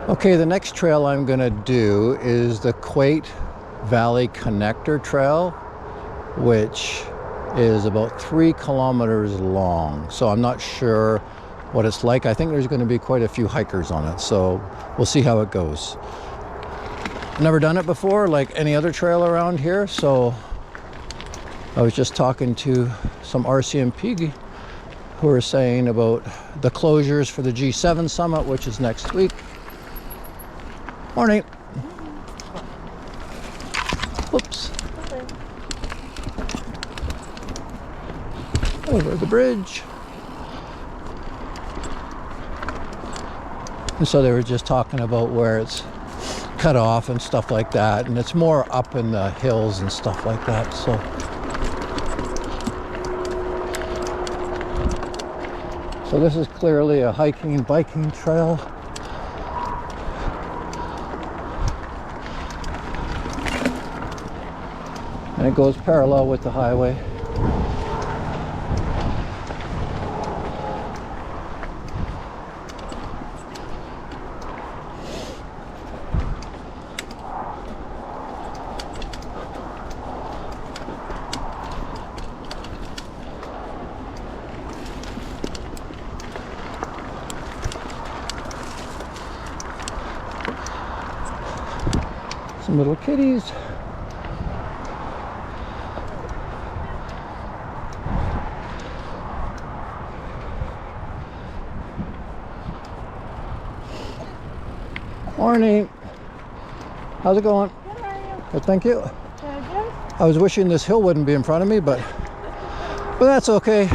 Okay, the next trail I'm going to do is the Quaite Valley Connector Trail, which is about 3 kilometers long. So I'm not sure what it's like. I think there's going to be quite a few hikers on it, so we'll see how it goes. Never done it before, like any other trail around here, so I was just talking to some RCMP who were saying about the closures for the G7 summit, which is next week. Morning. Whoops. Over the bridge. And so they were just talking about where it's cut off and stuff like that, and it's more up in the hills and stuff like that. So this is clearly a hiking and biking trail. And it goes parallel with the highway. Some little kitties. Morning. How's it going? Good, how are you? Good, thank you. Good. I was wishing this hill wouldn't be in front of me, but that's okay.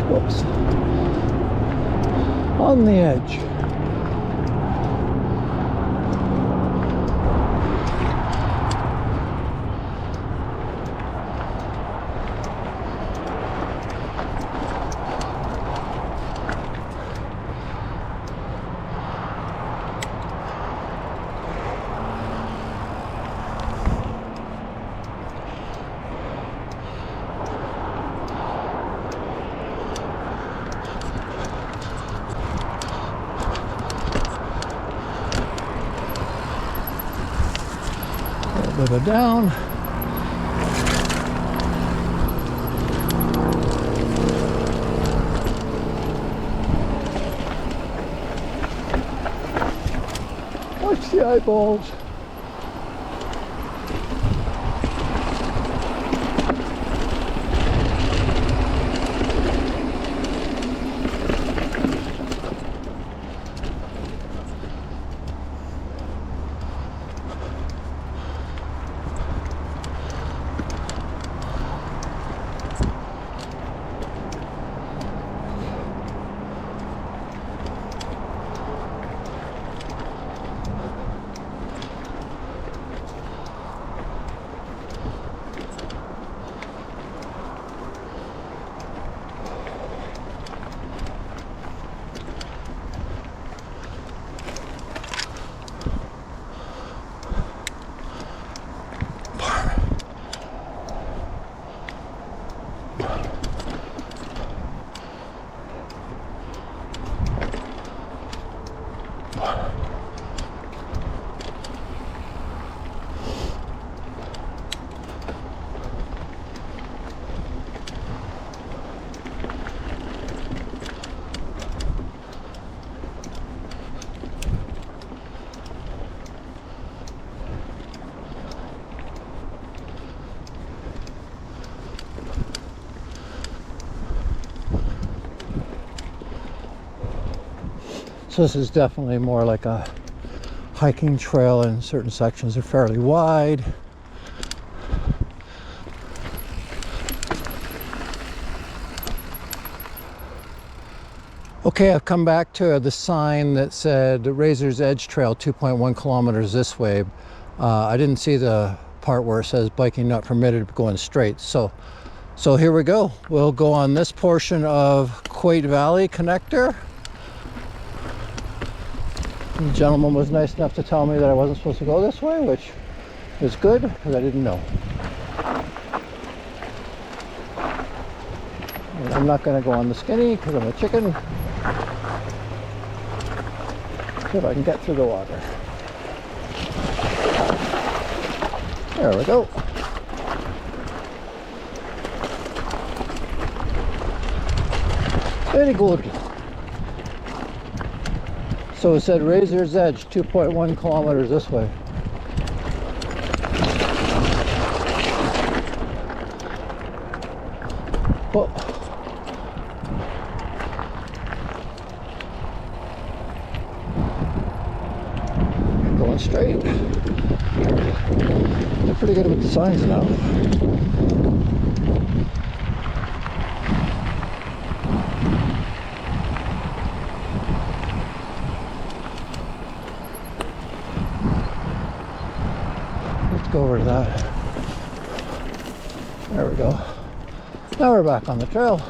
Whoops. On the edge. Go down. Watch the eyeballs. So this is definitely more like a hiking trail, and certain sections are fairly wide. Okay, I've come back to the sign that said Razor's Edge Trail 2.1 kilometers this way. I didn't see the part where it says biking not permitted going straight. So here we go. We'll go on this portion of Quaite Valley Connector. The gentleman was nice enough to tell me that I wasn't supposed to go this way, which is good because I didn't know. And I'm not going to go on the skinny because I'm a chicken. See if I can get through the water. There we go. Very good. So it said Razor's Edge 2.1 kilometers this way. Oh. Going straight. They're pretty good with the signs now. Let's go over to that. There we go. Now we're back on the trail.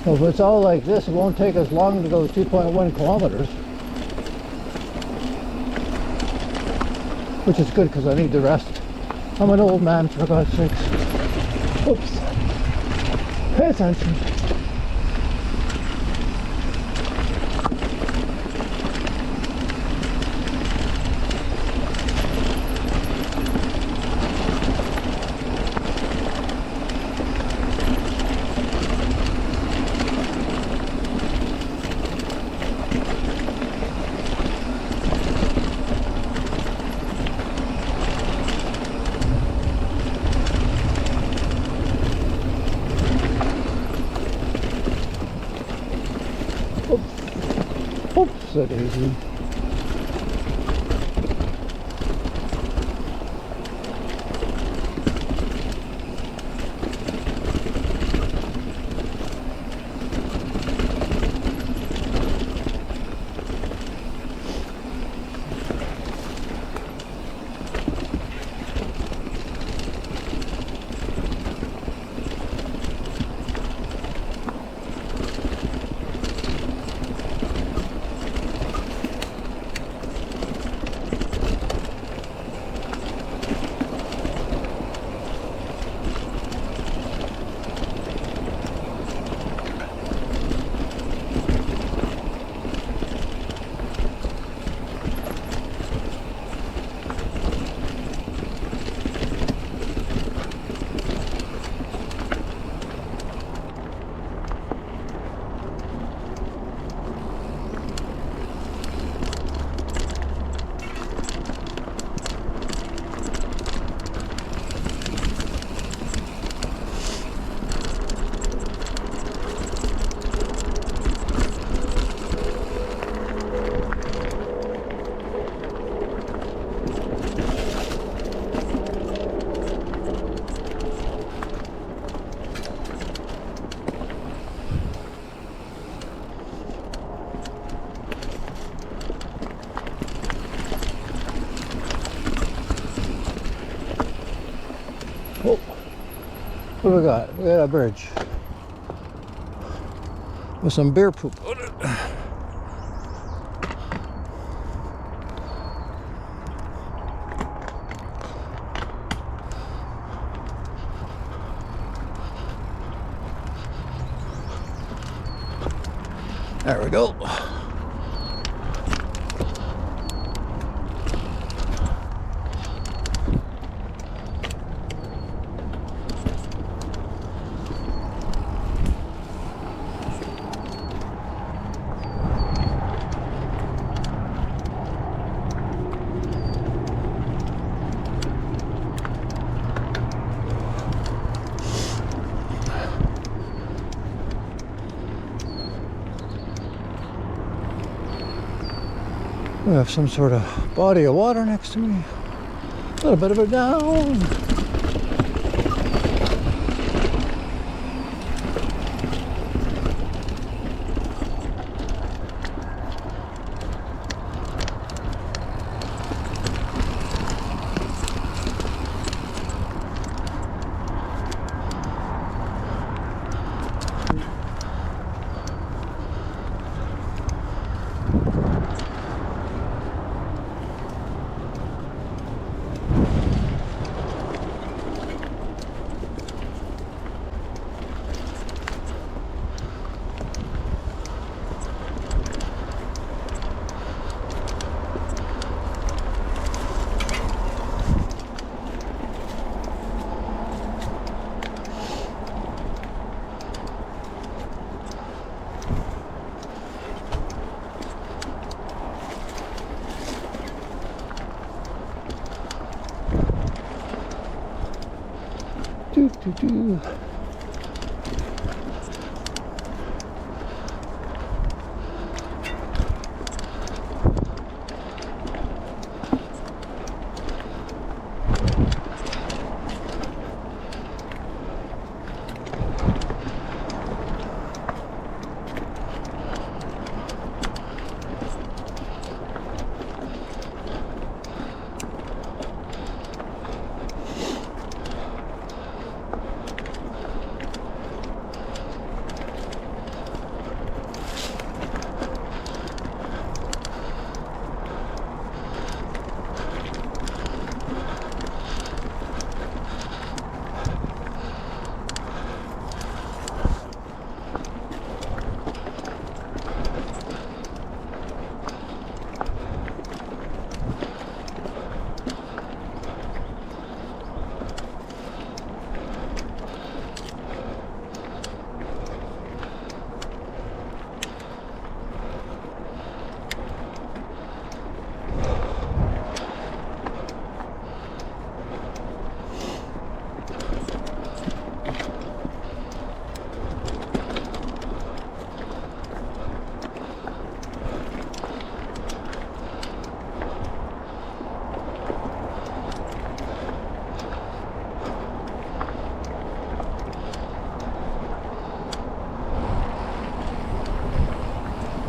Well, if it's all like this, it won't take us long to go 2.1 kilometers. Which is good because I need the rest. I'm an old man, for God's sakes. Oops. Pay attention. Oops, daisy. Oh, what do we got? We got a bridge with some bear poop on it. There we go. We have some sort of body of water next to me. A little bit of a down. Do.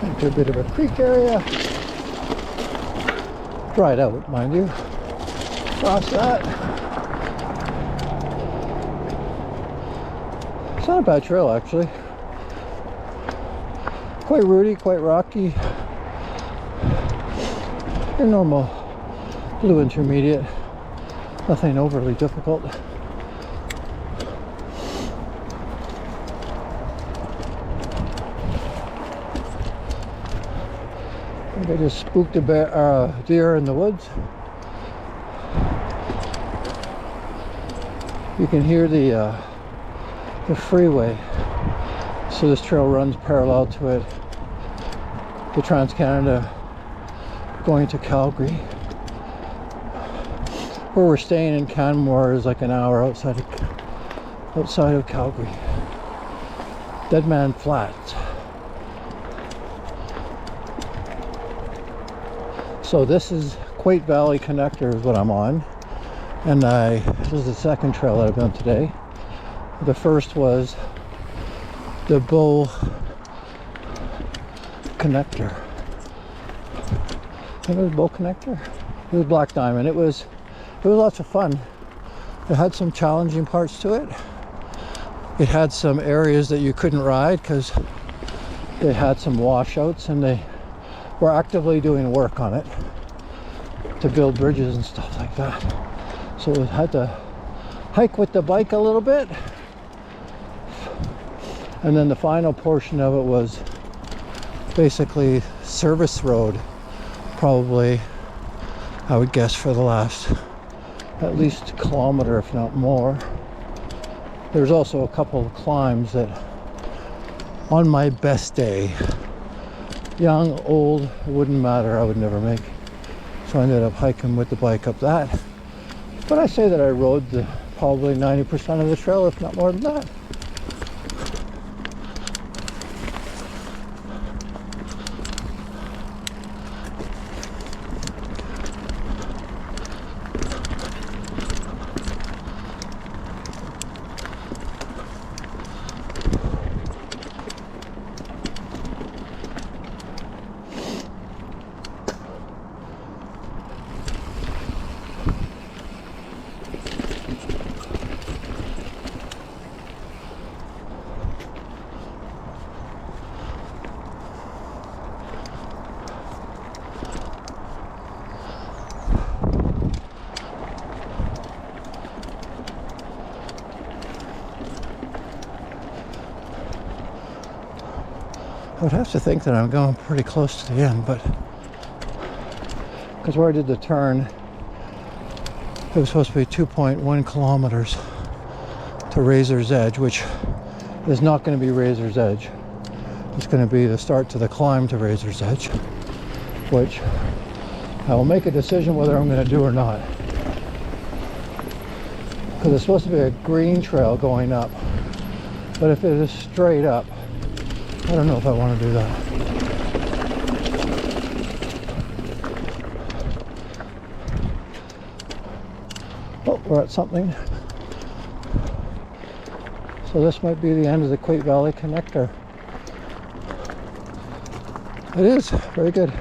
Into a bit of a creek area. Dried out, mind you. Cross that. It's not a bad trail, actually. Quite rooty, quite rocky. Your normal blue intermediate. Nothing overly difficult. I just spooked a deer in the woods. You can hear the freeway. So this trail runs parallel to it. The Trans-Canada going to Calgary. Where we're staying in Canmore is like an hour outside of Calgary. Dead Man Flat. So this is Quaite Valley Connector is what I'm on, and this is the second trail that I've done today. The first was the Bow Connector. I think it was Bow Connector. It was Black Diamond. It was lots of fun. It had some challenging parts to it. It had some areas that you couldn't ride because they had some washouts, and they were actively doing work on it to build bridges and stuff like that. So we had to hike with the bike a little bit. And then the final portion of it was basically service road, probably, I would guess, for the last at least kilometer, if not more. There's also a couple of climbs that on my best day, young, old, it wouldn't matter, I would never make. So I ended up hiking with the bike up that. But I say that I rode probably 90% of the trail, if not more than that. I would have to think that I'm going pretty close to the end, but because where I did the turn, it was supposed to be 2.1 kilometers to Razor's Edge, which is not going to be Razor's Edge. It's going to be the start to the climb to Razor's Edge, which I will make a decision whether I'm going to do or not. Because it's supposed to be a green trail going up, but if it is straight up, I don't know if I want to do that. Oh, we're at something. So this might be the end of the Quaite Valley Connector. It is very good.